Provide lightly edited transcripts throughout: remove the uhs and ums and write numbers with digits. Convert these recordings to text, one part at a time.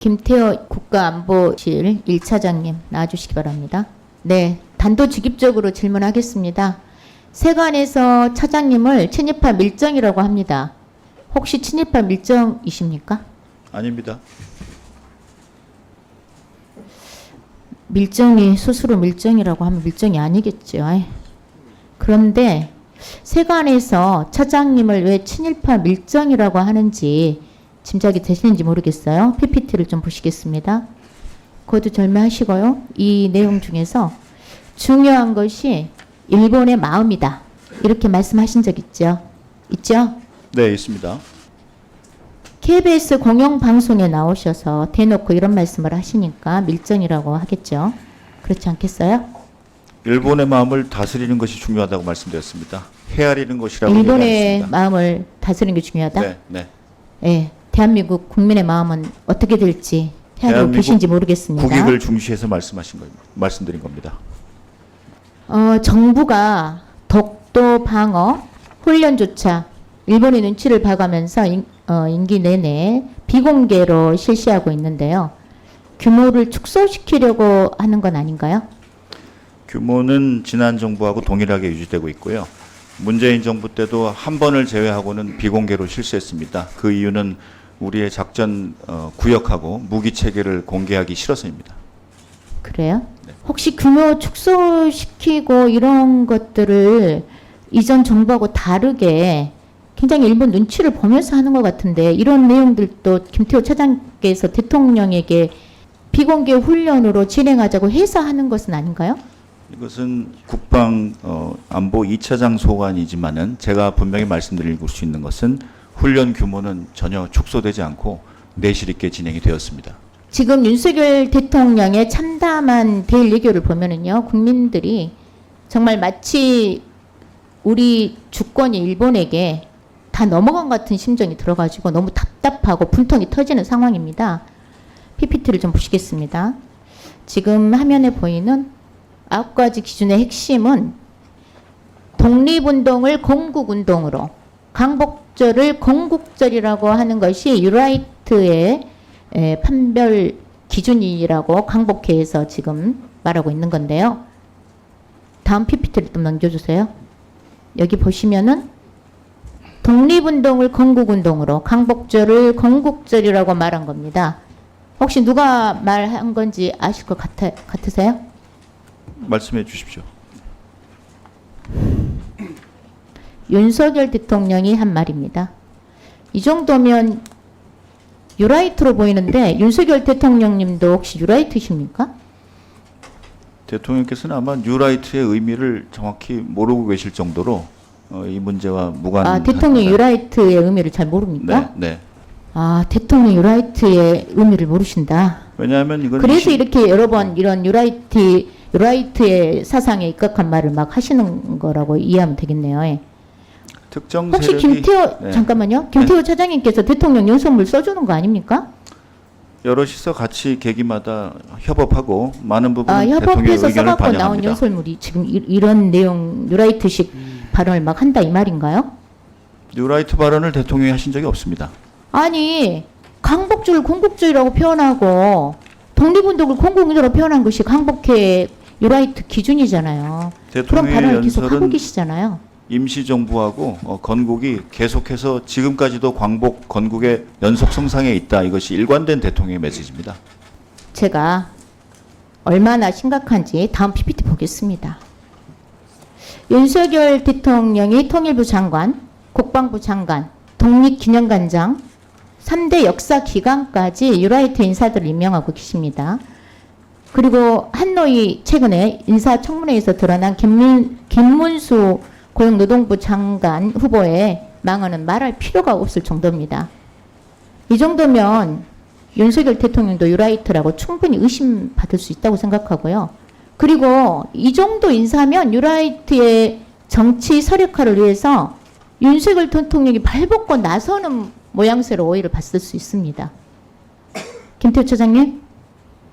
김태호 국가안보실 1차장님 나와주시기 바랍니다. 네, 단도직입적으로 질문하겠습니다. 세관에서 차장님을 친일파 밀정이라고 합니다. 혹시 친일파 밀정이십니까? 아닙니다. 밀정이 스스로 밀정이라고 하면 밀정이 아니겠죠. 그런데 세관에서 차장님을 왜 친일파 밀정이라고 하는지 짐작이 되시는지 모르겠어요. PPT를 좀 보시겠습니다. 그것도 절매하시고요. 이 내용 중에서 중요한 것이 일본의 마음이다. 이렇게 말씀하신 적 있죠? 있죠? 네, 있습니다. KBS 공영방송에 나오셔서 대놓고 이런 말씀을 하시니까 밀정이라고 하겠죠. 그렇지 않겠어요? 일본의 마음을 다스리는 것이 중요하다고 말씀드렸습니다. 헤아리는 것이라고 일본의 얘기했습니다. 마음을 다스리는 게 중요하다? 네, 네. 예, 대한민국 국민의 마음은 어떻게 될지 헤아리고 대한민국 계신지 모르겠습니다. 국익을 중시해서 말씀드린 겁니다. 정부가 독도 방어 훈련조차 일본의 눈치를 봐가면서 임기 내내 비공개로 실시하고 있는데요. 규모를 축소시키려고 하는 건 아닌가요? 규모는 지난 정부하고 동일하게 유지되고 있고요. 문재인 정부 때도 한 번을 제외하고는 비공개로 실시했습니다. 그 이유는 우리의 작전 구역하고 무기 체계를 공개하기 싫어서입니다. 그래요? 네. 혹시 규모 축소시키고 이런 것들을 이전 정부하고 다르게 굉장히 일본 눈치를 보면서 하는 것 같은데 이런 내용들도 김태호 차장께서 대통령에게 비공개 훈련으로 진행하자고 해서 하는 것은 아닌가요? 이것은 국방 안보 2차장 소관이지만은 제가 분명히 말씀드릴 수 있는 것은 훈련 규모는 전혀 축소되지 않고 내실 있게 진행이 되었습니다. 지금 윤석열 대통령의 참담한 대일 외교를 보면은요, 국민들이 정말 마치 우리 주권이 일본에게 다 넘어간 것 같은 심정이 들어가지고 너무 답답하고 분통이 터지는 상황입니다. PPT를 좀 보시겠습니다. 지금 화면에 보이는 9가지 기준의 핵심은 독립운동을 건국운동으로, 광복절을 건국절이라고 하는 것이 유라이트의 판별 기준이라고 광복회에서 지금 말하고 있는 건데요. 다음 PPT를 좀 넘겨주세요. 여기 보시면은 독립운동을 건국운동으로, 광복절을 건국절이라고 말한 겁니다. 혹시 누가 말한 건지 아실 것 같으세요? 말씀해 주십시오. 윤석열 대통령이 한 말입니다. 이 정도면 유라이트로 보이는데 윤석열 대통령님도 혹시 유라이트십니까? 대통령께서는 아마 뉴라이트의 의미를 정확히 모르고 계실 정도로 이 문제와 무관합니다. 대통령 유라이트의 의미를 잘 모릅니까? 네, 네. 대통령 유라이트의 의미를 모르신다. 왜냐하면 이건 그래서 이렇게 여러 번 이런 유라이트의 사상에 입각한 말을 막 하시는 거라고 이해하면 되겠네요. 예. 특정 혹시 세력이 김태호 네. 잠깐만요. 김태호 차장님께서 대통령 연설문 써주는 거 아닙니까? 여럿이서 같이 계기마다 협업하고 많은 부분 대통령의 협업해서 의견을 써갖고 나온 반영합니다. 연설물이 지금 이런 내용 유라이트식 발언을 막 한다 이 말인가요? 뉴라이트 발언을 대통령이 하신 적이 없습니다. 아니 광복절 건국절이라고 표현하고 독립운동을 건국운동으로 표현한 것이 광복회 유라이트 기준이잖아요. 그런 대통령의 발언을 계속 하고 연설은 계시잖아요. 임시정부하고 건국이 계속해서 지금까지도 광복 건국의 연속 성상에 있다. 이것이 일관된 대통령의 메시지입니다. 제가 얼마나 심각한지 다음 PPT 보겠습니다. 윤석열 대통령이 통일부 장관, 국방부 장관, 독립기념관장, 3대 역사기관까지 유라이트 인사들을 임명하고 계십니다. 그리고 한노이 최근에 인사청문회에서 드러난 김문수 고용노동부 장관 후보의 망언은 말할 필요가 없을 정도입니다. 이 정도면 윤석열 대통령도 유라이트라고 충분히 의심받을 수 있다고 생각하고요. 그리고 이 정도 인사면 유라이트의 정치 서력화를 위해서 윤석열 대통령이 발벗고 나서는 모양새로 오해를 받을 수 있습니다. 김태호 차장님?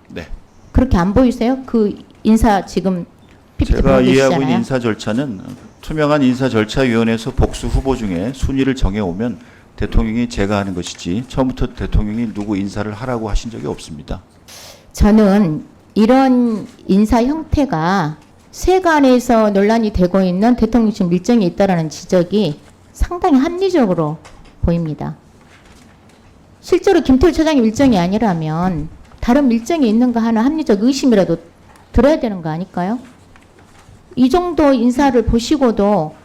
네. 그렇게 안 보이세요? 그 인사 지금 PPT 제가 보고 이해하고 있는 계시잖아요. 인사 절차는 투명한 인사절차위원회에서 복수 후보 중에 순위를 정해오면 대통령이 제가 하는 것이지 처음부터 대통령이 누구 인사를 하라고 하신 적이 없습니다. 저는 이런 인사 형태가 세간에서 논란이 되고 있는 대통령실 밀정이 있다라는 지적이 상당히 합리적으로 보입니다. 실제로 김태우 차장의 밀정이 아니라면 다른 밀정이 있는가 하는 합리적 의심이라도 들어야 되는 거 아닐까요? 이 정도 인사를 보시고도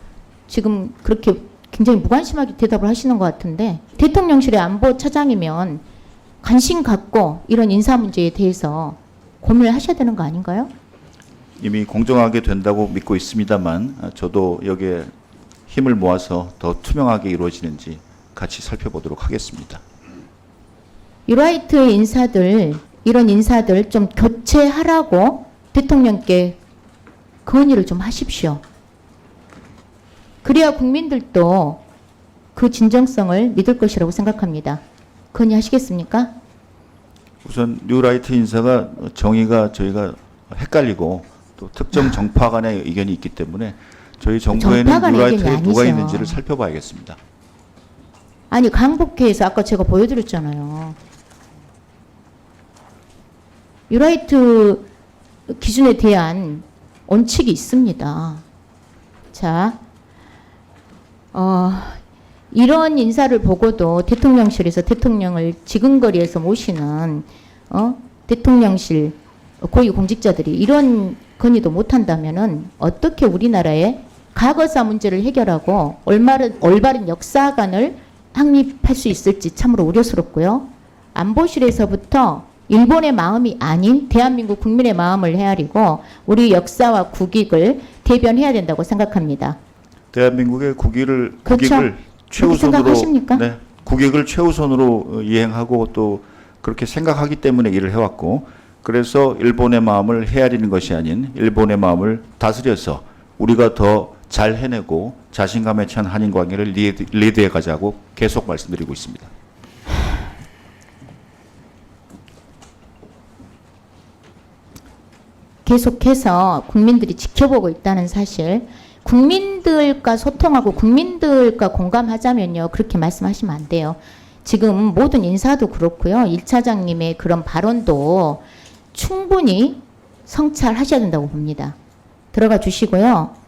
지금 그렇게 굉장히 무관심하게 대답을 하시는 것 같은데, 대통령실의 안보 차장이면 관심 갖고 이런 인사 문제에 대해서 고민을 하셔야 되는 거 아닌가요? 이미 공정하게 된다고 믿고 있습니다만 저도 여기에 힘을 모아서 더 투명하게 이루어지는지 같이 살펴보도록 하겠습니다. 유라이트 인사들, 이런 인사들 좀 교체하라고 대통령께 건의를 좀 하십시오. 그래야 국민들도 그 진정성을 믿을 것이라고 생각합니다. 건의하시겠습니까? 우선 뉴라이트 인사가 정의가 저희가 헷갈리고 또 특정 정파 간의 의견이 있기 때문에 저희 정부에는 정파 간의 뉴라이트에 의견이 누가 아니죠. 있는지를 살펴봐야겠습니다. 아니, 강북회에서 아까 제가 보여드렸잖아요. 유라이트 기준에 대한 원칙이 있습니다. 자, 이런 인사를 보고도 대통령실에서 대통령을 지근거리에서 모시는 대통령실 고위공직자들이 이런 건의도 못한다면은 어떻게 우리나라의 과거사 문제를 해결하고 올바른 역사관을 확립할 수 있을지 참으로 우려스럽고요. 안보실에서부터 일본의 마음이 아닌 대한민국 국민의 마음을 헤아리고 우리 역사와 국익을 대변해야 된다고 생각합니다. 대한민국의 국익을 그렇죠. 최우선으로 생각하십니까? 네, 국익을 최우선으로 이행하고 또 그렇게 생각하기 때문에 일을 해왔고, 그래서 일본의 마음을 헤아리는 것이 아닌 일본의 마음을 다스려서 우리가 더 잘 해내고 자신감에 찬 한인 관계를 리드해 가자고 계속 말씀드리고 있습니다. 계속해서 국민들이 지켜보고 있다는 사실, 국민들과 소통하고 국민들과 공감하자면요, 그렇게 말씀하시면 안 돼요. 지금 모든 인사도 그렇고요, 1차장님의 그런 발언도 충분히 성찰하셔야 된다고 봅니다. 들어가 주시고요.